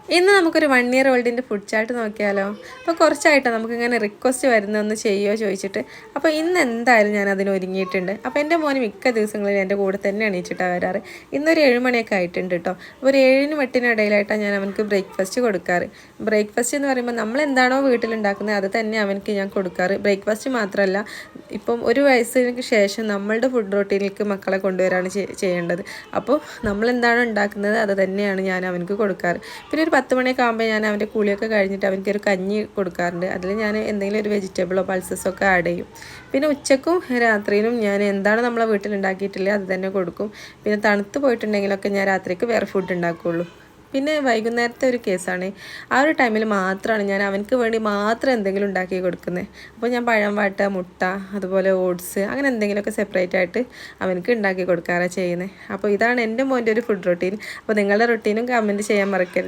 ഇന്ന് നമുക്കൊരു 1 year ഓൾഡിൻ്റെ food chart നോക്കിയാലോ. അപ്പോൾ കുറച്ചായിട്ട് നമുക്കിങ്ങനെ റിക്വസ്റ്റ് വരുന്നൊന്ന് ചെയ്യുമോ ചോദിച്ചിട്ട്. അപ്പോൾ ഇന്ന് എന്തായാലും ഞാൻ അതിന് ഒരുങ്ങിയിട്ടുണ്ട്. അപ്പോൾ എൻ്റെ മോന് മിക്ക ദിവസങ്ങളിലും എൻ്റെ കൂടെ തന്നെ എണീച്ചിട്ടാണ് വരാറ്. ഇന്നൊരു 7 മണിയൊക്കെ ആയിട്ടുണ്ട് കേട്ടോ. അപ്പോൾ ഒരു 7-നും 8-നും ഇടയിലായിട്ടാണ് ഞാൻ അവനക്ക് ബ്രേക്ക്ഫാസ്റ്റ് കൊടുക്കാറ്. ബ്രേക്ക്ഫാസ്റ്റ് എന്ന് പറയുമ്പോൾ നമ്മൾ എന്താണോ വീട്ടിലുണ്ടാക്കുന്നത് അത് തന്നെ അവനക്ക് ഞാൻ കൊടുക്കാറ്. ബ്രേക്ക്ഫാസ്റ്റ് മാത്രമല്ല, ഇപ്പം ഒരു വയസ്സിന് ശേഷം നമ്മളുടെ ഫുഡ് റൊട്ടീനിലേക്ക് മക്കളെ കൊണ്ടുവരാണ് ചെയ്യേണ്ടത്. അപ്പോൾ നമ്മൾ എന്താണോ ഉണ്ടാക്കുന്നത് അത് തന്നെയാണ് ഞാൻ അവനക്ക് കൊടുക്കാറ്. പിന്നെ ഒരു 10 മണിയൊക്കെ ആകുമ്പോൾ ഞാൻ അവൻ്റെ കുളിയൊക്കെ കഴിഞ്ഞിട്ട് അവനക്കൊരു കഞ്ഞി കൊടുക്കാറുണ്ട്. അതിൽ ഞാൻ എന്തെങ്കിലും ഒരു വെജിറ്റബിളോ പൾസസോ ഒക്കെ ആഡ് ചെയ്യും. പിന്നെ ഉച്ചക്കും രാത്രിയിലും ഞാൻ എന്താണ് നമ്മളെ വീട്ടിലുണ്ടാക്കിയിട്ടില്ല അത് തന്നെ കൊടുക്കും. പിന്നെ തണുത്ത് പോയിട്ടുണ്ടെങ്കിലൊക്കെ ഞാൻ രാത്രിക്ക് വേറെ ഫുഡ് ഉണ്ടാക്കുകയുള്ളൂ. പിന്നെ വൈകുന്നേരത്തെ ഒരു കേസാണ്. ആ ഒരു ടൈമിൽ മാത്രമാണ് ഞാൻ അവനക്ക് വേണ്ടി മാത്രം എന്തെങ്കിലും ഉണ്ടാക്കി കൊടുക്കുന്നത്. അപ്പോൾ ഞാൻ പഴം വാട്ട, മുട്ട, അതുപോലെ ഓട്സ്, അങ്ങനെ എന്തെങ്കിലുമൊക്കെ സെപ്പറേറ്റ് ആയിട്ട് അവനക്ക് ഉണ്ടാക്കി കൊടുക്കാറാണ് ചെയ്യുന്നത്. അപ്പോൾ ഇതാണ് എൻ്റെ മോൻ്റെ ഒരു ഫുഡ് റൊട്ടീൻ. അപ്പോൾ നിങ്ങളുടെ റൊട്ടീനും കമൻറ്റ് ചെയ്യാൻ മറക്കരുത്.